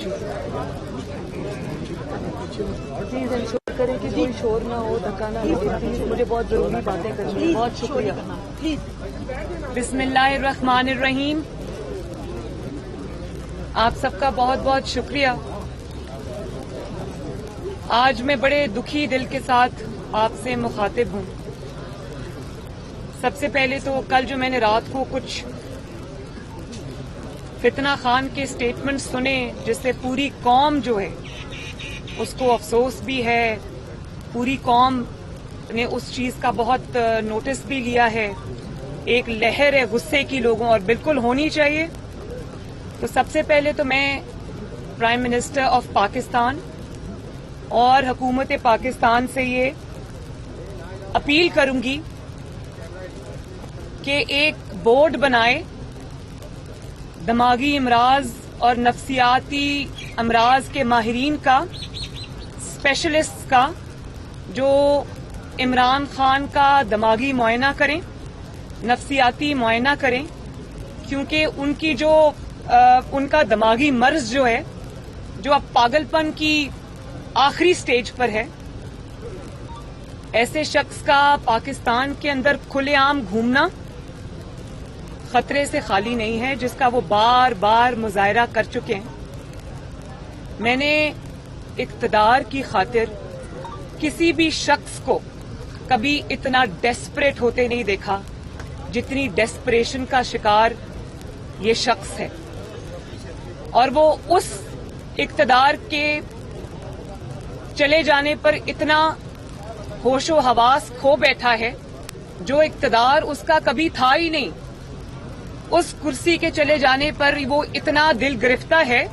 Please ensure کریں کہ کوئی شور نہ ہو، دھکا نہ ہو. پلیز مجھے بہت ضروری باتیں کرنی ہیں. بہت شکریہ. بسم اللہ الرحمن الرحیم. آپ سب کا بہت بہت شکریہ. آج میں بڑے دکھی دل کے ساتھ آپ سے مخاطب ہوں. سب سے پہلے تو کل جو میں نے رات کو کچھ فتنہ خان کے سٹیٹمنٹ سنے جس سے پوری قوم جو ہے اس کو افسوس بھی ہے، پوری قوم نے اس چیز کا بہت نوٹس بھی لیا ہے. ایک لہر ہے غصے کی لوگوں، اور بالکل ہونی چاہیے. تو سب سے پہلے تو میں پرائم منسٹر آف پاکستان اور حکومت پاکستان سے یہ اپیل کروں گی کہ ایک بورڈ بنائے دماغی امراض اور نفسیاتی امراض کے ماہرین کا، اسپیشلسٹ کا، جو عمران خان کا دماغی معائنہ کریں، نفسیاتی معائنہ کریں، کیونکہ ان کا دماغی مرض جو ہے، جو اب پاگل پن کی آخری سٹیج پر ہے. ایسے شخص کا پاکستان کے اندر کھلے عام گھومنا خطرے سے خالی نہیں ہے، جس کا وہ بار بار مظاہرہ کر چکے ہیں. میں نے اقتدار کی خاطر کسی بھی شخص کو کبھی اتنا ڈیسپریٹ ہوتے نہیں دیکھا جتنی ڈیسپریشن کا شکار یہ شخص ہے. اور وہ اس اقتدار کے چلے جانے پر اتنا ہوش و حواس کھو بیٹھا ہے، جو اقتدار اس کا کبھی تھا ہی نہیں. اس کرسی کے چلے جانے پر وہ اتنا دل گرفتہ ہے،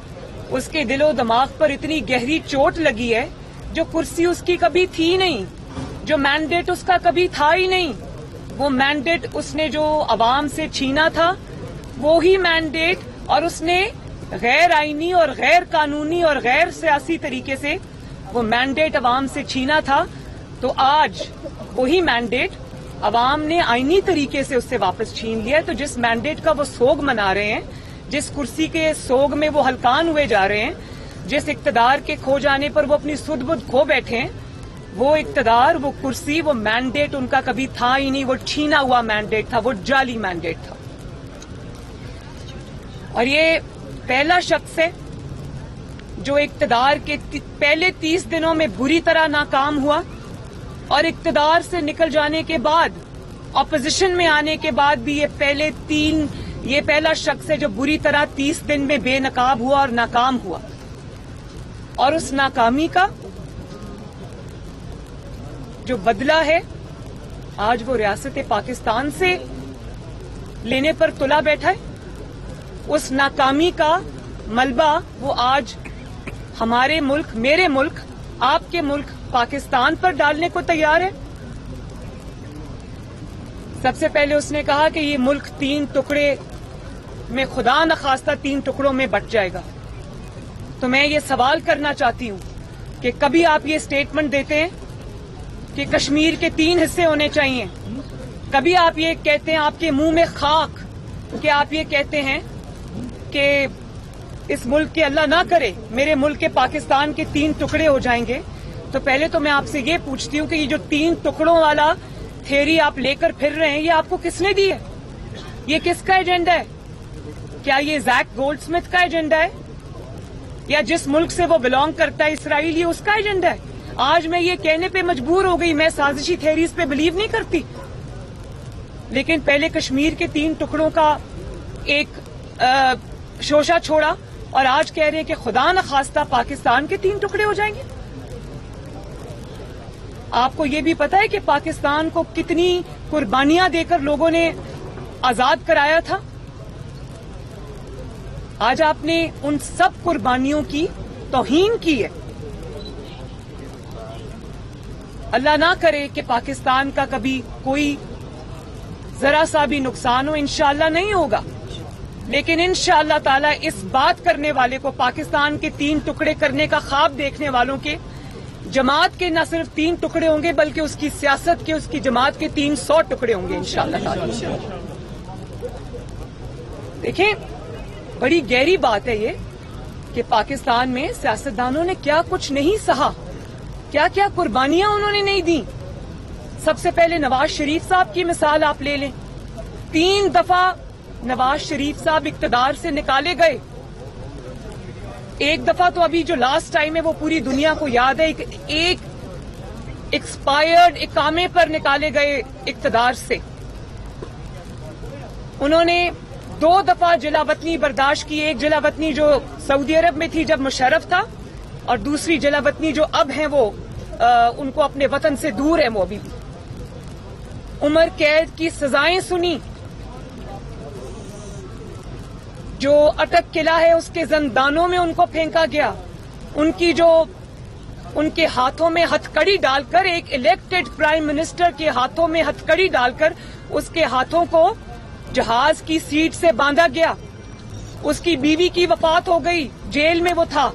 اس کے دل و دماغ پر اتنی گہری چوٹ لگی ہے، جو کرسی اس کی کبھی تھی نہیں، جو مینڈیٹ اس کا کبھی تھا ہی نہیں. وہ مینڈیٹ اس نے جو عوام سے چھینا تھا، وہی مینڈیٹ، اور اس نے غیر آئینی اور غیر قانونی اور غیر سیاسی طریقے سے وہ مینڈیٹ عوام سے چھینا تھا. تو آج وہی مینڈیٹ عوام نے آئینی طریقے سے اس سے واپس چھین لیا. تو جس مینڈیٹ کا وہ سوگ منا رہے ہیں، جس کرسی کے سوگ میں وہ ہلکان ہوئے جا رہے ہیں، جس اقتدار کے کھو جانے پر وہ اپنی سدھ بدھ کھو بیٹھے ہیں، وہ اقتدار، وہ کرسی، وہ مینڈیٹ ان کا کبھی تھا ہی نہیں. وہ چھینا ہوا مینڈیٹ تھا، وہ جعلی مینڈیٹ تھا. اور یہ پہلا شخص ہے جو اقتدار کے پہلے 30 دنوں میں بری طرح ناکام ہوا، اور اقتدار سے نکل جانے کے بعد، اپوزیشن میں آنے کے بعد بھی یہ پہلا شخص ہے جو بری طرح 30 دن میں بے نقاب ہوا اور ناکام ہوا. اور اس ناکامی کا جو بدلہ ہے، آج وہ ریاست پاکستان سے لینے پر تلا بیٹھا ہے. اس ناکامی کا ملبہ وہ آج ہمارے ملک، میرے ملک، آپ کے ملک پاکستان پر ڈالنے کو تیار ہے. سب سے پہلے اس نے کہا کہ یہ ملک 3 ٹکڑے میں، خدا نخواستہ 3 ٹکڑوں میں بٹ جائے گا. تو میں یہ سوال کرنا چاہتی ہوں کہ کبھی آپ یہ سٹیٹمنٹ دیتے ہیں کہ کشمیر کے 3 حصے ہونے چاہیے، کبھی آپ یہ کہتے ہیں، آپ کے منہ میں خاک کہ آپ یہ کہتے ہیں کہ اس ملک کے اللہ نہ کرے میرے ملک کے پاکستان کے 3 ٹکڑے ہو جائیں گے. تو پہلے تو میں آپ سے یہ پوچھتی ہوں کہ یہ جو 3 ٹکڑوں والا تھیوری آپ لے کر پھر رہے ہیں، یہ آپ کو کس نے دی ہے؟ یہ کس کا ایجنڈا ہے؟ کیا یہ زیک گولڈ سمتھ کا ایجنڈا ہے، یا جس ملک سے وہ بلانگ کرتا ہے اسرائیل، یہ اس کا ایجنڈا ہے؟ آج میں یہ کہنے پہ مجبور ہو گئی، میں سازشی تھیوریز پہ بلیو نہیں کرتی، لیکن پہلے کشمیر کے 3 ٹکڑوں کا ایک شوشہ چھوڑا، اور آج کہہ رہے ہیں کہ خدا نخواستہ پاکستان کے 3 ٹکڑے ہو جائیں گے. آپ کو یہ بھی پتا ہے کہ پاکستان کو کتنی قربانیاں دے کر لوگوں نے آزاد کرایا تھا. آج آپ نے ان سب قربانیوں کی توہین کی ہے. اللہ نہ کرے کہ پاکستان کا کبھی کوئی ذرا سا بھی نقصان ہو، انشاءاللہ نہیں ہوگا، لیکن انشاءاللہ تعالی اس بات کرنے والے کو، پاکستان کے 3 ٹکڑے کرنے کا خواب دیکھنے والوں کے، جماعت کے نہ صرف 3 ٹکڑے ہوں گے بلکہ اس کی سیاست کے، اس کی جماعت کے 300 ٹکڑے ہوں گے انشاءاللہ تعالی. دیکھیں، بڑی گہری بات ہے یہ کہ پاکستان میں سیاستدانوں نے کیا کچھ نہیں سہا, کیا کیا قربانیاں انہوں نے نہیں دیں. سب سے پہلے نواز شریف صاحب کی مثال آپ لے لیں. 3 دفعہ نواز شریف صاحب اقتدار سے نکالے گئے. ایک دفعہ تو ابھی جو لاسٹ ٹائم ہے وہ پوری دنیا کو یاد ہے, ایک ایکسپائرڈ اقامے پر نکالے گئے اقتدار سے. انہوں نے 2 دفعہ جلا وطنی برداشت کی. ایک جلا وطنی جو سعودی عرب میں تھی جب مشرف تھا, اور دوسری جلا وطنی جو اب ہیں وہ ان کو اپنے وطن سے دور ہے وہ ابھی بھی. عمر قید کی سزائیں سنی. جو اٹک قلعہ ہے اس کے زندانوں میں ان کو پھینکا گیا. ان کے ہاتھوں میں ہتھکڑی ڈال کر, ایک الیکٹڈ پرائم منسٹر کے ہاتھوں میں ہتھکڑی ڈال کر اس کے ہاتھوں کو جہاز کی سیٹ سے باندھا گیا. اس کی بیوی کی وفات ہو گئی, جیل میں وہ تھا.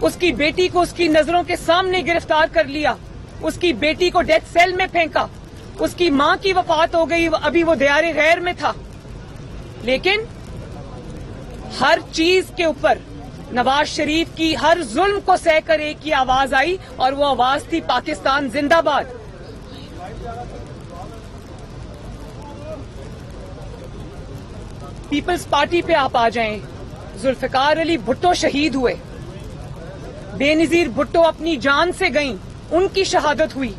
اس کی بیٹی کو اس کی نظروں کے سامنے گرفتار کر لیا. اس کی بیٹی کو ڈیتھ سیل میں پھینکا. اس کی ماں کی وفات ہو گئی, ابھی وہ دیار غیر میں تھا. لیکن ہر چیز کے اوپر نواز شریف کی ہر ظلم کو سہ کر ایک ہی آواز آئی, اور وہ آواز تھی پاکستان زندہ باد. پیپلز پارٹی پہ آپ آ جائیں. ذوالفقار علی بھٹو شہید ہوئے, بے نظیر بھٹو اپنی جان سے گئیں, ان کی شہادت ہوئی.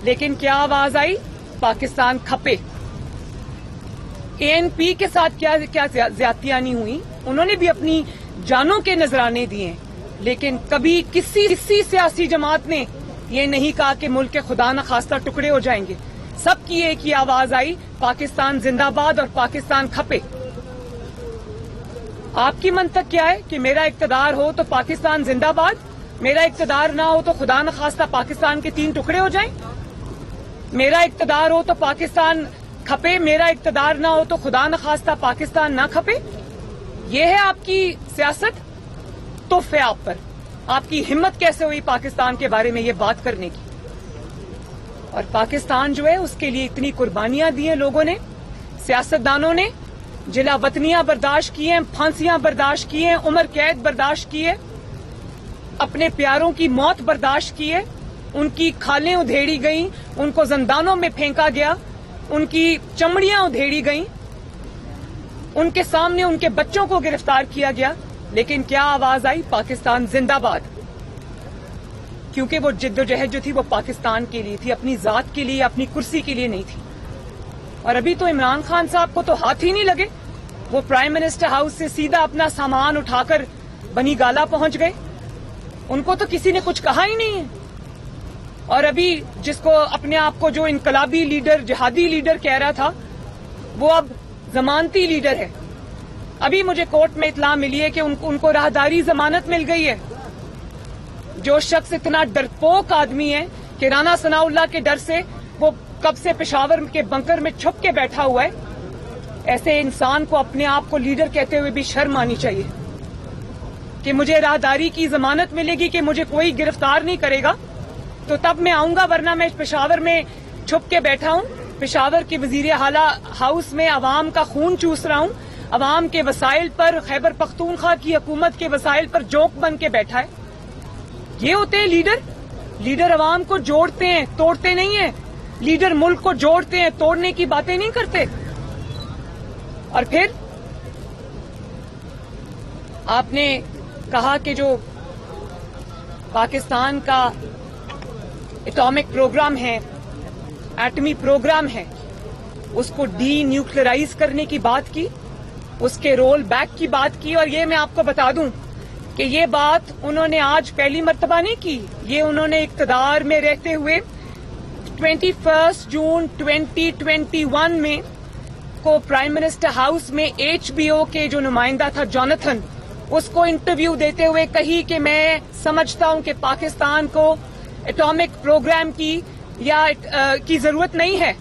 لیکن کیا آواز آئی؟ پاکستان کھپے. ANP کے ساتھ کیا زیادتیاں نہیں ہوئی, انہوں نے بھی اپنی جانوں کے نذرانے دیے, لیکن کبھی کسی سیاسی جماعت نے یہ نہیں کہا کہ ملک کے خدا نخواستہ ٹکڑے ہو جائیں گے. سب کی ایک ہی آواز آئی, پاکستان زندہ باد اور پاکستان کھپے. آپ کی منطق کیا ہے کہ میرا اقتدار ہو تو پاکستان زندہ باد, میرا اقتدار نہ ہو تو خدا نخواستہ پاکستان کے 3 ٹکڑے ہو جائیں. میرا اقتدار ہو تو پاکستان کھپے, میرا اقتدار نہ ہو تو خدا نخواستہ پاکستان نہ کھپے. یہ ہے آپ کی سیاست. تف ہے آپ پر. آپ کی ہمت کیسے ہوئی پاکستان کے بارے میں یہ بات کرنے کی؟ اور پاکستان جو ہے اس کے لیے اتنی قربانیاں دی ہیں لوگوں نے, سیاستدانوں نے. جلا وطنیاں برداشت کی ہیں, پھانسیاں برداشت کی ہیں, عمر قید برداشت کی ہے, اپنے پیاروں کی موت برداشت کی ہے. ان کی کھالیں ادھیڑی گئیں, ان کو زندانوں میں پھینکا گیا, ان کی چمڑیاں ادھیڑی گئیں, ان کے سامنے ان کے بچوں کو گرفتار کیا گیا. لیکن کیا آواز آئی؟ پاکستان زندہ باد. کیونکہ وہ جدوجہد جو تھی وہ پاکستان کے لیے تھی, اپنی ذات کے لیے, اپنی کرسی کے لیے نہیں تھی. اور ابھی تو عمران خان صاحب کو تو ہاتھ ہی نہیں لگے. وہ پرائم منسٹر ہاؤس سے سیدھا اپنا سامان اٹھا کر بنی گالا پہنچ گئے. ان کو تو کسی نے کچھ کہا ہی نہیں ہے. اور ابھی جس کو اپنے آپ کو جو انقلابی لیڈر, جہادی لیڈر کہہ رہا تھا, وہ اب ضمانتی لیڈر ہے. ابھی مجھے کورٹ میں اطلاع ملی ہے کہ ان کو راہداری ضمانت مل گئی ہے. جو شخص اتنا ڈرپوک آدمی ہے کہ رانا ثناء اللہ کے ڈر سے وہ کب سے پشاور کے بنکر میں چھپ کے بیٹھا ہوا ہے, ایسے انسان کو اپنے آپ کو لیڈر کہتے ہوئے بھی شرم آنی چاہیے کہ مجھے راہداری کی ضمانت ملے گی کہ مجھے کوئی گرفتار نہیں کرے گا تو تب میں آؤں گا, ورنہ میں پشاور میں چھپ کے بیٹھا ہوں. پشاور کے وزیر اعلیٰ ہاؤس میں عوام کا خون چوس رہا ہوں, عوام کے وسائل پر, خیبر پختونخوا کی حکومت کے وسائل پر جوک بن کے بیٹھا ہے. یہ ہوتے ہیں لیڈر. لیڈر عوام کو جوڑتے ہیں, توڑتے نہیں ہیں. لیڈر ملک کو جوڑتے ہیں, توڑنے کی باتیں نہیں کرتے. اور پھر آپ نے کہا کہ جو پاکستان کا ایٹامک پروگرام ہے, ایٹمی پروگرام ہے, اس کو ڈی نیوکلرائز کرنے کی بات کی, اس کے رول بیک کی بات کی. اور یہ میں آپ کو بتا دوں کہ یہ بات انہوں نے آج پہلی مرتبہ نہیں کی. یہ انہوں نے اقتدار میں رہتے ہوئے 21 جون 2021 میں کو پرائم منسٹر ہاؤس میں HBO کے جو نمائندہ تھا جوناتھن, اس کو انٹرویو دیتے ہوئے کہی کہ میں سمجھتا ہوں کہ پاکستان کو ایٹامک پروگرام کی ضرورت نہیں ہے.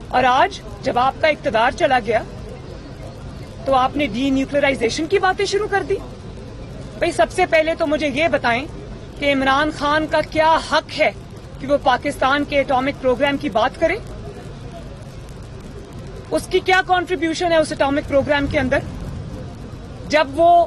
اور آج جب آپ کا اقتدار چلا گیا تو آپ نے ڈی نیوکلرائزیشن کی باتیں شروع کر دی. بھئی سب سے پہلے تو مجھے یہ بتائیں کہ عمران خان کا کیا حق ہے کہ وہ پاکستان کے ایٹامک پروگرام کی بات کرے؟ اس کی کیا کنٹریبیوشن ہے اس ایٹامک پروگرام کے اندر؟ جب وہ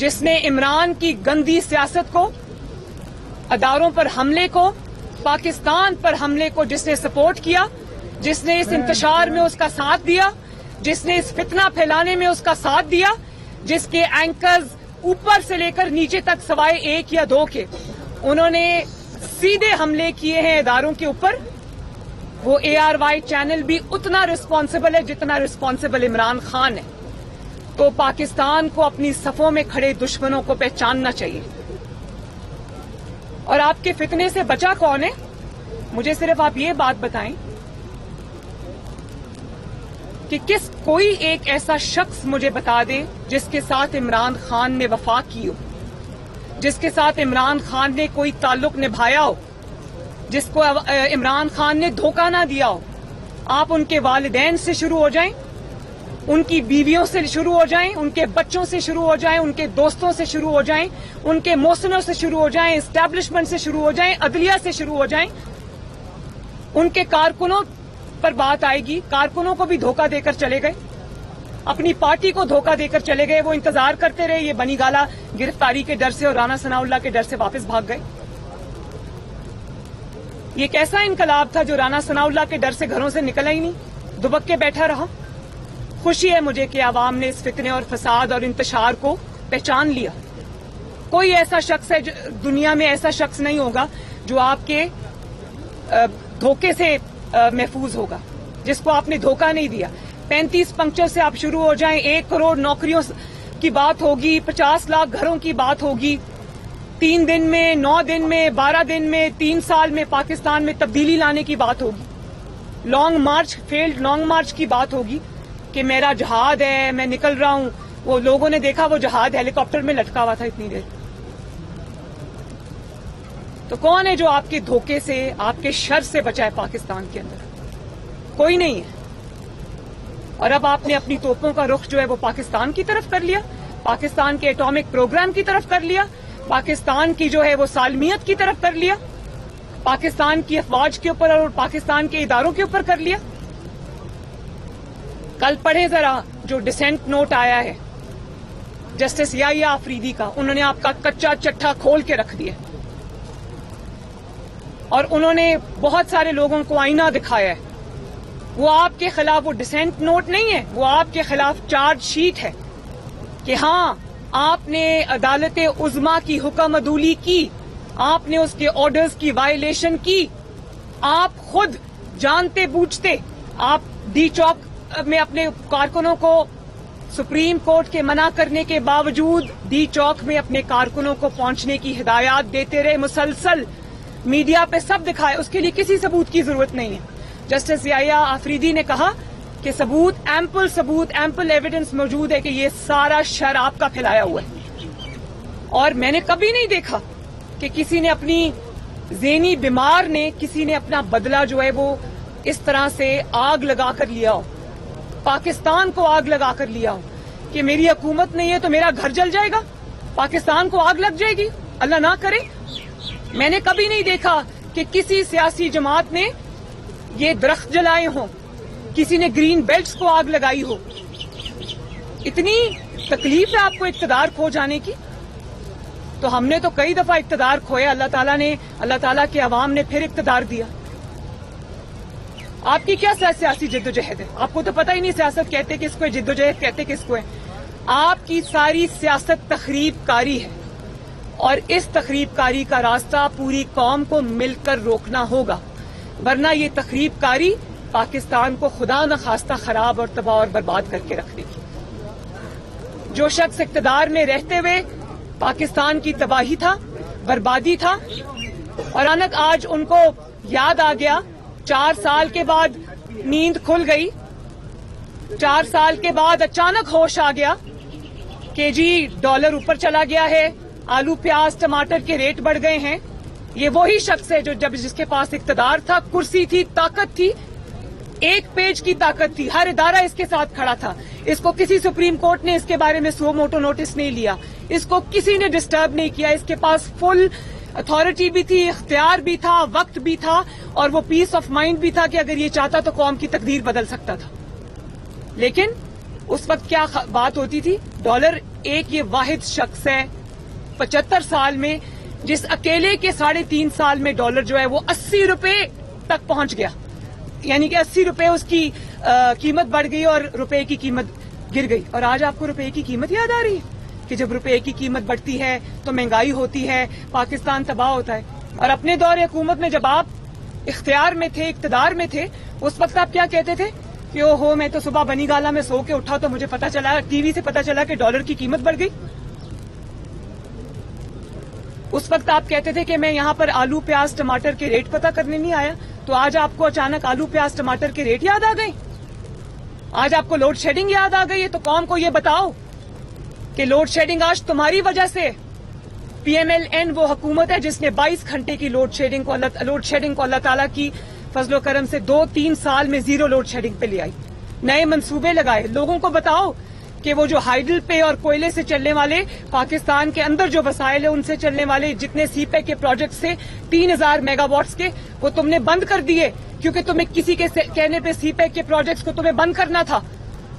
جس نے عمران کی گندی سیاست کو، اداروں پر حملے کو، پاکستان پر حملے کو جس نے سپورٹ کیا، جس نے اس انتشار میں اس کا ساتھ دیا، جس نے اس فتنہ پھیلانے میں اس کا ساتھ دیا، جس کے اینکرز اوپر سے لے کر نیچے تک سوائے ایک یا دو کے انہوں نے سیدھے حملے کیے ہیں اداروں کے اوپر، وہ ARY چینل بھی اتنا رسپانسبل ہے جتنا رسپانسبل عمران خان ہے. تو پاکستان کو اپنی صفوں میں کھڑے دشمنوں کو پہچاننا چاہیے. اور آپ کے فتنے سے بچا کون ہے؟ مجھے صرف آپ یہ بات بتائیں کہ کوئی ایک ایسا شخص مجھے بتا دے جس کے ساتھ عمران خان نے وفا کی ہو، جس کے ساتھ عمران خان نے کوئی تعلق نبھایا ہو، جس کو عمران خان نے دھوکہ نہ دیا ہو. آپ ان کے والدین سے شروع ہو جائیں، ان کی بیویوں سے شروع ہو جائیں، ان کے بچوں سے شروع ہو جائیں، ان کے دوستوں سے شروع ہو جائیں، ان کے محسنوں سے شروع ہو جائیں، اسٹیبلشمنٹ سے شروع ہو جائیں، عدلیہ سے شروع ہو جائیں. ان کے کارکنوں پر بات آئے گی. کارکنوں کو بھی دھوکہ دے کر چلے گئے، اپنی پارٹی کو دھوکہ دے کر چلے گئے. وہ انتظار کرتے رہے یہ بنی گالہ گرفتاری کے ڈر سے اور رانا ثناءاللہ کے ڈر سے واپس بھاگ گئے. یہ کیسا انقلاب تھا جو رانا ثناءاللہ کے ڈر سے گھروں سے نکلا ہی نہیں، دبک کے بیٹھا رہا. خوشی ہے مجھے کہ عوام نے اس فتنے اور فساد اور انتشار کو پہچان لیا. کوئی ایسا شخص ہے دنیا میں ایسا شخص نہیں ہوگا جو آپ کے دھوکے سے محفوظ ہوگا، جس کو آپ نے دھوکہ نہیں دیا. 35 پنکچر سے آپ شروع ہو جائیں، 1 کروڑ نوکریوں کی بات ہوگی، 50 لاکھ گھروں کی بات ہوگی، 3 دن میں، 9 دن میں، 12 دن میں، 3 سال میں پاکستان میں تبدیلی لانے کی بات ہوگی. Long march, field long march کی بات ہوگی کہ میرا جہاد ہے، میں نکل رہا ہوں. وہ لوگوں نے دیکھا وہ جہاد ہیلی کاپٹر میں لٹکا ہوا تھا اتنی دیر. تو کون ہے جو آپ کے دھوکے سے، آپ کے شر سے بچائے پاکستان کے اندر؟ کوئی نہیں ہے. اور اب آپ نے اپنی توپوں کا رخ جو ہے وہ پاکستان کی طرف کر لیا، پاکستان کے ایٹامک پروگرام کی طرف کر لیا، پاکستان کی جو ہے وہ سالمیت کی طرف کر لیا، پاکستان کی افواج کے اوپر اور پاکستان کے اداروں کے اوپر کر لیا. کل پڑھیں ذرا جو ڈسینٹ نوٹ آیا ہے جسٹس یحییٰ آفریدی کا. انہوں نے آپ کا کچا چٹھا کھول کے رکھ دیا اور انہوں نے بہت سارے لوگوں کو آئینہ دکھایا ہے. وہ آپ کے خلاف وہ ڈسینٹ نوٹ نہیں ہے، وہ آپ کے خلاف چارج شیٹ ہے کہ ہاں آپ نے عدالت عظمیٰ کی حکم عدولی کی، آپ نے اس کے آرڈرز کی وائلیشن کی. آپ خود جانتے بوجھتے آپ ڈی چوک میں اپنے کارکنوں کو سپریم کورٹ کے منع کرنے کے باوجود ڈی چوک میں اپنے کارکنوں کو پہنچنے کی ہدایات دیتے رہے مسلسل. میڈیا پہ سب دکھائے، اس کے لیے کسی ثبوت کی ضرورت نہیں ہے. جسٹس یحییٰ آفریدی نے کہا کہ ثبوت ایمپل ایویڈنس موجود ہے کہ یہ سارا شر آپ کا پھیلایا ہوا ہے. اور میں نے کبھی نہیں دیکھا کہ کسی نے اپنی ذہنی بیمار نے کسی نے اپنا بدلہ جو ہے وہ اس طرح سے آگ لگا کر لیا ہو، پاکستان کو آگ لگا کر لیا ہو کہ میری حکومت نہیں ہے تو میرا گھر جل جائے گا، پاکستان کو آگ لگ جائے گی، اللہ نہ کرے. میں نے کبھی نہیں دیکھا کہ کسی سیاسی جماعت نے یہ درخت جلائے ہوں، کسی نے گرین بیلٹس کو آگ لگائی ہو. اتنی تکلیف ہے آپ کو اقتدار کھو جانے کی. تو ہم نے تو کئی دفعہ اقتدار کھویا، اللہ تعالیٰ کے عوام نے پھر اقتدار دیا. آپ کی کیا سیاسی جدوجہد ہے؟ آپ کو تو پتہ ہی نہیں سیاست کہتے کس کو ہے، جدوجہد کہتے کس کو ہے. آپ کی ساری سیاست تخریب کاری ہے اور اس تخریب کاری کا راستہ پوری قوم کو مل کر روکنا ہوگا، ورنہ یہ تخریب کاری پاکستان کو خدا نخواستہ خراب اور تباہ اور برباد کر کے رکھ دے گی. جو شخص اقتدار میں رہتے ہوئے پاکستان کی تباہی تھا، بربادی تھا، اور اچانک آج ان کو یاد آ گیا، 4 سال کے بعد نیند کھل گئی، 4 سال کے بعد اچانک ہوش آ گیا کہ جی ڈالر اوپر چلا گیا ہے، آلو پیاز ٹماٹر کے ریٹ بڑھ گئے ہیں. یہ وہی شخص ہے جس کے پاس اقتدار تھا، کرسی تھی، طاقت تھی، 1 پیج کی طاقت تھی، ہر ادارہ اس کے ساتھ کھڑا تھا. اس کو کسی سپریم کورٹ نے اس کے بارے میں سو موٹو نوٹس نہیں لیا، اس کو کسی نے ڈسٹرب نہیں کیا. اس کے پاس فل اتھارٹی بھی تھی، اختیار بھی تھا، وقت بھی تھا، اور وہ پیس آف مائنڈ بھی تھا کہ اگر یہ چاہتا تو قوم کی تقدیر بدل سکتا تھا. لیکن اس وقت کیا بات ہوتی تھی؟ ڈالر ایک یہ واحد شخص ہے 75 سال میں جس اکیلے کے 3.5 سال میں ڈالر جو ہے وہ 80 روپے تک پہنچ گیا، یعنی کہ 80 روپے اس کی قیمت بڑھ گئی اور روپے کی قیمت گر گئی. اور آج آپ کو روپے کی قیمت یاد آ رہی ہے کہ جب روپے کی قیمت بڑھتی ہے تو مہنگائی ہوتی ہے، پاکستان تباہ ہوتا ہے. اور اپنے دور حکومت میں جب آپ اختیار میں تھے، اقتدار میں تھے، اس وقت آپ کیا کہتے تھے کہ او ہو میں تو صبح بنی گالا میں سو کے اٹھا تو مجھے پتا چلا، ٹی وی سے پتا چلا کہ ڈالر کی قیمت بڑھ گئی. اس وقت آپ کہتے تھے کہ میں یہاں پر آلو پیاز ٹماٹر کے ریٹ پتا کرنے نہیں آیا، تو آج آپ کو اچانک آلو پیاز ٹماٹر کے ریٹ یاد آ گئے؟ آج آپ کو لوڈ شیڈنگ یاد آ گئی ہے؟ تو قوم کو یہ بتاؤ کہ لوڈ شیڈنگ آج تمہاری وجہ سے. پی ایم ایل این وہ حکومت ہے جس نے 22 گھنٹے کی لوڈ شیڈنگ کو اللہ تعالیٰ کی فضل و کرم سے 2-3 سال میں زیرو لوڈ شیڈنگ پہ لے آئی. نئے منصوبے لگائے. لوگوں کو بتاؤ کہ وہ جو ہائیڈل پہ اور کوئلے سے چلنے والے پاکستان کے اندر جو وسائل ہیں ان سے چلنے والے جتنے سی پیک کے پروجیکٹس تھے 3000 میگا واٹس کے، وہ تم نے بند کر دیے کیونکہ تمہیں کسی کے کہنے پہ سی پیک کے پروجیکٹس کو تمہیں بند کرنا تھا.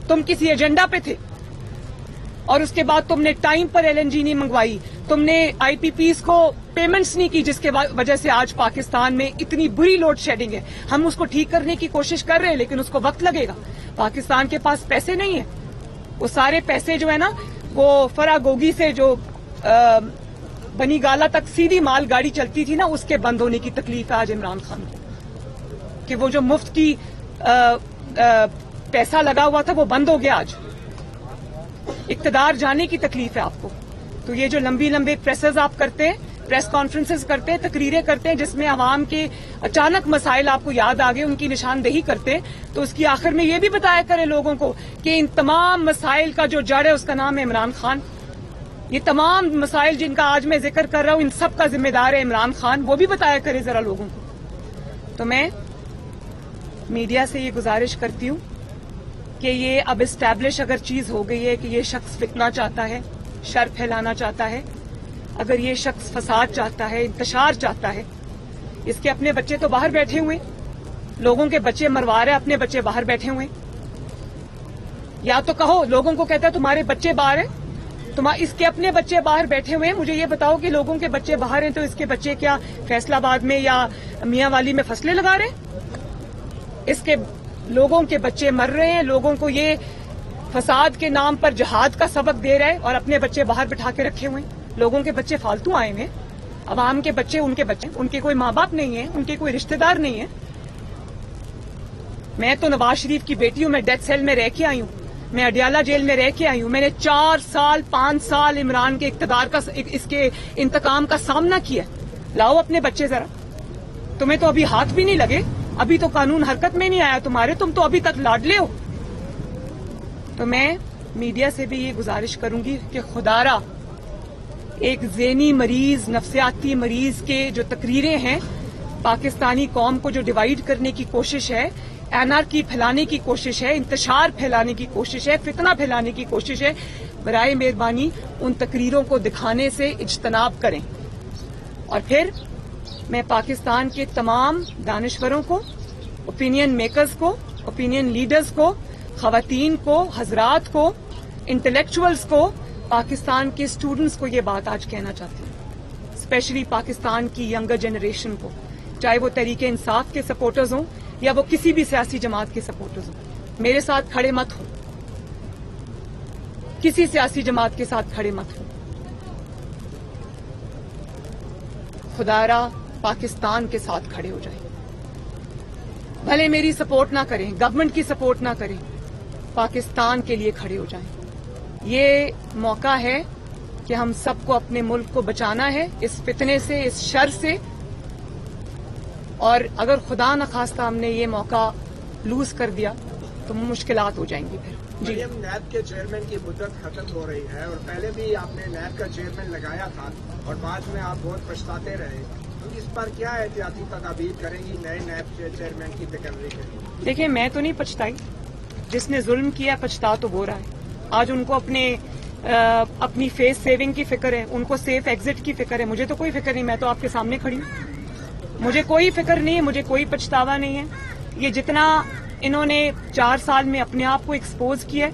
تم کسی ایجنڈا پہ تھے. اور اس کے بعد تم نے ٹائم پر ایل این جی نہیں منگوائی، تم نے آئی پی پیز کو پیمنٹس نہیں کی، جس کے وجہ سے آج پاکستان میں اتنی بری لوڈ شیڈنگ ہے. ہم اس کو ٹھیک کرنے کی کوشش کر رہے ہیں لیکن اس کو وقت لگے گا. پاکستان کے پاس پیسے نہیں ہیں. وہ سارے پیسے جو ہے نا وہ فراگوگی سے جو بنی گالا تک سیدھی مال گاڑی چلتی تھی نا اس کے بند ہونے کی تکلیف ہے آج عمران خان کو، کہ وہ جو مفت کی پیسہ لگا ہوا تھا وہ بند ہو گیا. آج اقتدار جانے کی تکلیف ہے آپ کو. تو یہ جو لمبے پریسز آپ کرتے ہیں، پریس کانفرنسز کرتے ہیں، تقریریں کرتے ہیں جس میں عوام کے اچانک مسائل آپ کو یاد آ گئے، ان کی نشاندہی کرتے ہیں، تو اس کی آخر میں یہ بھی بتایا کرے لوگوں کو کہ ان تمام مسائل کا جو جڑ ہے اس کا نام ہے عمران خان. یہ تمام مسائل جن کا آج میں ذکر کر رہا ہوں ان سب کا ذمہ دار ہے عمران خان. وہ بھی بتایا کرے ذرا لوگوں کو. تو میں میڈیا سے یہ گزارش کرتی ہوں کہ یہ اب اسٹیبلش اگر چیز ہو گئی ہے کہ یہ شخص فتنہ چاہتا ہے، شر پھیلانا چاہتا ہے، اگر یہ شخص فساد چاہتا ہے، انتشار چاہتا ہے، اس کے اپنے بچے تو باہر بیٹھے ہوئے، لوگوں کے بچے مروا رہے، اپنے بچے باہر بیٹھے ہوئے. یا تو کہو لوگوں کو کہتا ہے تمہارے بچے باہر ہیں، اس کے اپنے بچے باہر بیٹھے ہوئے ہیں. مجھے یہ بتاؤ کہ لوگوں کے بچے باہر ہیں تو اس کے بچے کیا فیصل آباد میں یا میاں والی میں فصلیں لگا رہے ہیں؟ اس کے لوگوں کے بچے مر رہے ہیں. لوگوں کو یہ فساد کے نام پر جہاد کا سبق دے رہا ہے اور اپنے بچے باہر بٹھا کے رکھے ہوئے ہیں. لوگوں کے بچے فالتو آئے ہوئے، عوام کے بچے ان کے کوئی ماں باپ نہیں ہیں، ان کے کوئی رشتہ دار نہیں ہیں. میں تو نواز شریف کی بیٹی ہوں، میں ڈیتھ سیل میں رہ کے آئی ہوں، میں اڈیالہ جیل میں رہ کے آئی ہوں. میں نے 5 سال عمران کے اقتدار کا اس کے انتقام کا سامنا کیا. لاؤ اپنے بچے ذرا. تمہیں تو ابھی ہاتھ بھی نہیں لگے، ابھی تو قانون حرکت میں نہیں آیا تمہارے، تم تو ابھی تک لاڈلے ہو. تو میں میڈیا سے بھی یہ گزارش کروں گی کہ خدارا ایک ذہنی مریض، نفسیاتی مریض کے جو تقریریں ہیں، پاکستانی قوم کو جو ڈیوائیڈ کرنے کی کوشش ہے، اینارکی پھیلانے کی کوشش ہے، انتشار پھیلانے کی کوشش ہے، فتنہ پھیلانے کی کوشش ہے، برائے مہربانی ان تقریروں کو دکھانے سے اجتناب کریں. اور پھر میں پاکستان کے تمام دانشوروں کو، اوپینین میکرز کو، اوپینین لیڈرز کو، خواتین کو، حضرات کو، انٹلیکچوئلز کو، پاکستان کے اسٹوڈنٹس کو یہ بات آج کہنا چاہتی ہوں، اسپیشلی پاکستان کی ینگر جنریشن کو، چاہے وہ تحریک انصاف کے سپورٹرز ہوں یا وہ کسی بھی سیاسی جماعت کے سپورٹرز ہوں. میرے ساتھ کھڑے مت ہوں، کسی سیاسی جماعت کے ساتھ کھڑے مت ہوں. خدارا پاکستان کے ساتھ کھڑے ہو جائیں. بھلے میری سپورٹ نہ کریں، گورنمنٹ کی سپورٹ نہ کریں، پاکستان کے لیے کھڑے ہو جائیں. یہ موقع ہے کہ ہم سب کو اپنے ملک کو بچانا ہے اس فتنے سے، اس شر سے. اور اگر خدا نخواستہ ہم نے یہ موقع لوز کر دیا تو مشکلات ہو جائیں گی پھر. جی نیب کے چیئرمین کی مدت ختم ہو رہی ہے اور پہلے بھی آپ نے نیب کا چیئرمین لگایا تھا اور بعد میں آپ بہت پچھتاتے رہے، تو اس پر کیا احتیاطی تدابیر کریں گی نئے نیب چیئرمین کی تقرری کے لیے؟ دیکھیں میں تو نہیں پچھتائی، جس نے ظلم کیا پچھتا تو وہ رہا ہے. آج ان کو اپنی فیس سیونگ کی فکر ہے، ان کو سیف ایگزٹ کی فکر ہے. مجھے تو کوئی فکر نہیں، میں تو آپ کے سامنے کھڑی ہوں. مجھے کوئی فکر نہیں ہے، مجھے کوئی پچھتاوا نہیں ہے. یہ جتنا انہوں نے 4 سال میں اپنے آپ کو ایکسپوز کیا ہے،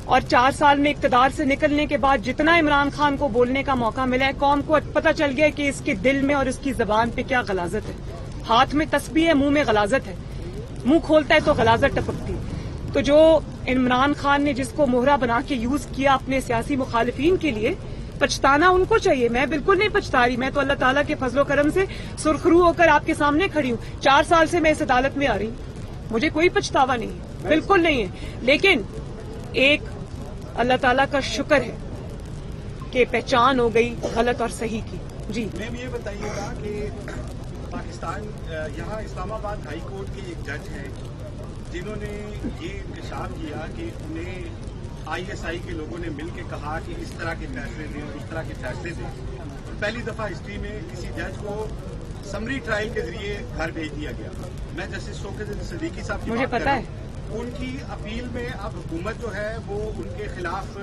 اور 4 سال میں اقتدار سے نکلنے کے بعد جتنا عمران خان کو بولنے کا موقع ملا ہے، قوم کو پتہ چل گیا کہ اس کے دل میں اور اس کی زبان پہ کیا غلاظت ہے. ہاتھ میں تسبیح ہے، منہ میں غلاظت ہے. منہ کھولتا ہے تو غلاظت ٹپکتی. تو جو عمران خان نے جس کو مہرا بنا کے یوز کیا اپنے سیاسی مخالفین کے لیے، پچھتانا ان کو چاہیے. میں بالکل نہیں پچھتا رہی. میں تو اللہ تعالیٰ کے فضل و کرم سے سرخرو ہو کر آپ کے سامنے کھڑی ہوں. 4 سال سے میں اس عدالت میں آ رہی ہوں. مجھے کوئی پچھتاوا نہیں ہے، بالکل نہیں ہے. لیکن ایک اللہ تعالیٰ کا شکر ہے کہ پہچان ہو گئی غلط اور صحیح کی. جی میم یہ بتائیے گا کہ پاکستان یہاں اسلام آباد ہائی کورٹ کے ایک جج ہیں جنہوں نے یہ انکشاف کیا کہ انہیں ISI کے لوگوں نے مل کے کہا کہ اس طرح کے فیصلے دیں اور اس طرح کے فیصلے دیں. پہلی دفعہ ہسٹری میں کسی جج کو سمری ٹرائل کے ذریعے گھر بھیج دیا گیا. میں جسٹس شوکت صدیقی صاحب کی مجھے بات کر پتا رہا ہے. ہوں. ان کی اپیل میں اب حکومت جو ہے وہ ان کے خلاف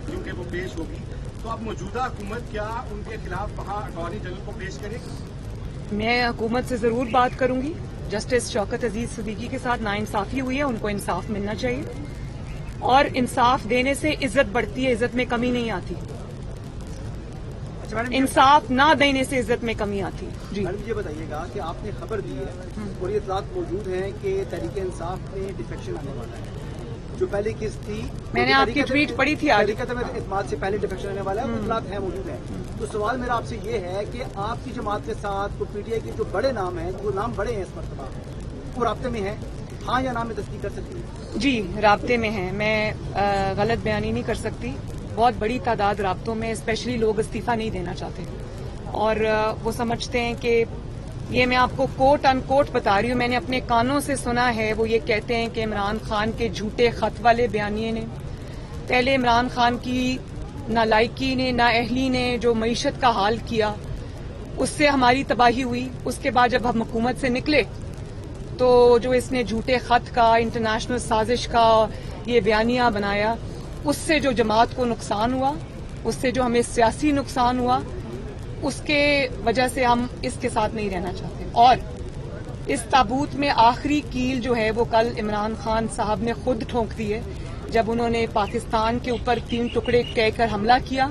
کیونکہ وہ پیش ہوگی تو اب موجودہ حکومت کیا ان کے خلاف وہاں اٹارنی جنرل کو پیش کرے گی؟ میں حکومت سے ضرور بات کروں گی. جسٹس شوکت عزیز صدیقی کے ساتھ ناانصافی ہوئی ہے، ان کو انصاف ملنا چاہیے. اور انصاف دینے سے عزت بڑھتی ہے، عزت میں کمی نہیں آتی. انصاف نہ دینے سے عزت میں کمی آتی. جی میڈم یہ بتائیے گا کہ آپ نے خبر دی ہے اور یہ اطلاعات موجود ہیں کہ تحریک انصاف میں ڈیفیکشن آنے والا ہے. جو پہلی قسط تھی میں نے آپ کی ٹویٹ پڑھی تھی آج. تحریک اعتماد سے پہلے ڈیفیکشن آنے والا ہے، وہ اطلاعات ہیں موجود ہیں. تو سوال میرا آپ سے یہ ہے کہ آپ کی جماعت کے ساتھ PTI کے جو بڑے نام ہیں، وہ نام بڑے ہیں اس مرتبہ، وہ رابطے میں ہیں، ہاں یا نام میں تصدیق کر سکتی ہیں؟ جی رابطے میں ہیں. میں غلط بیانی نہیں کر سکتی. بہت بڑی تعداد رابطوں میں، اسپیشلی لوگ استعفیٰ نہیں دینا چاہتے اور وہ سمجھتے ہیں کہ یہ میں آپ کو کوٹ ان کوٹ بتا رہی ہوں، میں نے اپنے کانوں سے سنا ہے. وہ یہ کہتے ہیں کہ عمران خان کے جھوٹے خط والے بیانیے نے، پہلے عمران خان کی نالائکی نے، نااہلی نے جو معیشت کا حال کیا، اس سے ہماری تباہی ہوئی. اس کے بعد جب ہم حکومت سے نکلے تو جو اس نے جھوٹے خط کا، انٹرنیشنل سازش کا یہ بیانیہ بنایا، اس سے جو جماعت کو نقصان ہوا، اس سے جو ہمیں سیاسی نقصان ہوا، اس کے وجہ سے ہم اس کے ساتھ نہیں رہنا چاہتے. اور اس تابوت میں آخری کیل جو ہے وہ کل عمران خان صاحب نے خود ٹھونک دی ہے جب انہوں نے پاکستان کے اوپر 3 ٹکڑے کہہ کر حملہ کیا،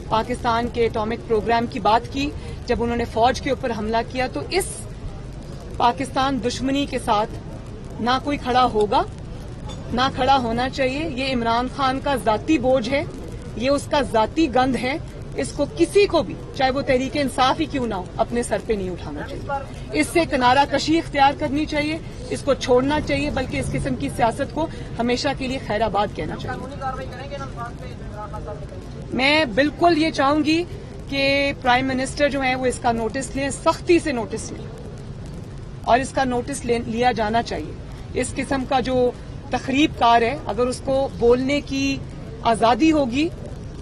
پاکستان کے ایٹامک پروگرام کی بات کی، جب انہوں نے فوج کے اوپر حملہ کیا. تو اس پاکستان دشمنی کے ساتھ نہ کوئی کھڑا ہوگا، نہ کھڑا ہونا چاہیے. یہ عمران خان کا ذاتی بوجھ ہے، یہ اس کا ذاتی گند ہے. اس کو کسی کو بھی، چاہے وہ تحریک انصاف ہی کیوں نہ ہو، اپنے سر پہ نہیں اٹھانا چاہیے. اس سے کنارہ کشی اختیار کرنی چاہیے، اس کو چھوڑنا چاہیے، بلکہ اس قسم کی سیاست کو ہمیشہ کے لیے خیر آباد کہنا چاہیے. میں بالکل یہ چاہوں گی کہ پرائم منسٹر جو ہیں وہ اس کا نوٹس لیں، سختی سے نوٹس لیں، اور اس کا نوٹس لیا جانا چاہیے. اس قسم کا جو تخریب کار ہے، اگر اس کو بولنے کی آزادی ہوگی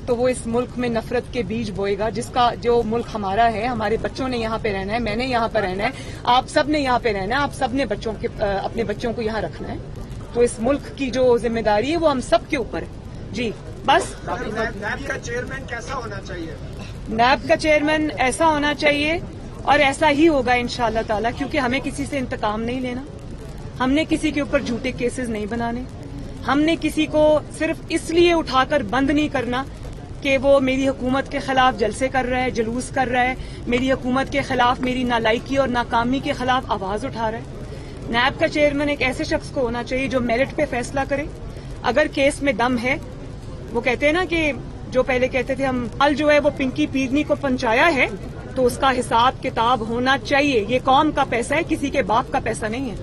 تو وہ اس ملک میں نفرت کے بیج بوئے گا. جس کا جو ملک ہمارا ہے، ہمارے بچوں نے یہاں پہ رہنا ہے، میں نے یہاں پہ رہنا ہے، آپ سب نے یہاں پہ رہنا ہے، آپ سب نے اپنے بچوں کو یہاں رکھنا ہے. تو اس ملک کی جو ذمہ داری ہے وہ ہم سب کے اوپر ہے. جی بس. نیب کا چیئرمین کیسا ہونا چاہیے؟ نیب کا چیئرمین ایسا ہونا چاہیے اور ایسا ہی ہوگا انشاءاللہ تعالی، کیونکہ ہمیں کسی سے انتقام نہیں لینا، ہم نے کسی کے اوپر جھوٹے کیسز نہیں بنانے، ہم نے کسی کو صرف اس لیے اٹھا کر بند نہیں کرنا کہ وہ میری حکومت کے خلاف جلسے کر رہا ہے، جلوس کر رہا ہے، میری حکومت کے خلاف، میری نالائکی اور ناکامی کے خلاف آواز اٹھا رہا ہے. نیب کا چیئرمین ایک ایسے شخص کو ہونا چاہیے جو میرٹ پہ فیصلہ کرے. اگر کیس میں دم ہے، وہ کہتے ہیں نا کہ جو پہلے کہتے تھے ہم ال جو ہے وہ پنکی پیرنی کو پہنچایا ہے تو اس کا حساب کتاب ہونا چاہیے. یہ قوم کا پیسہ ہے، کسی کے باپ کا پیسہ نہیں ہے.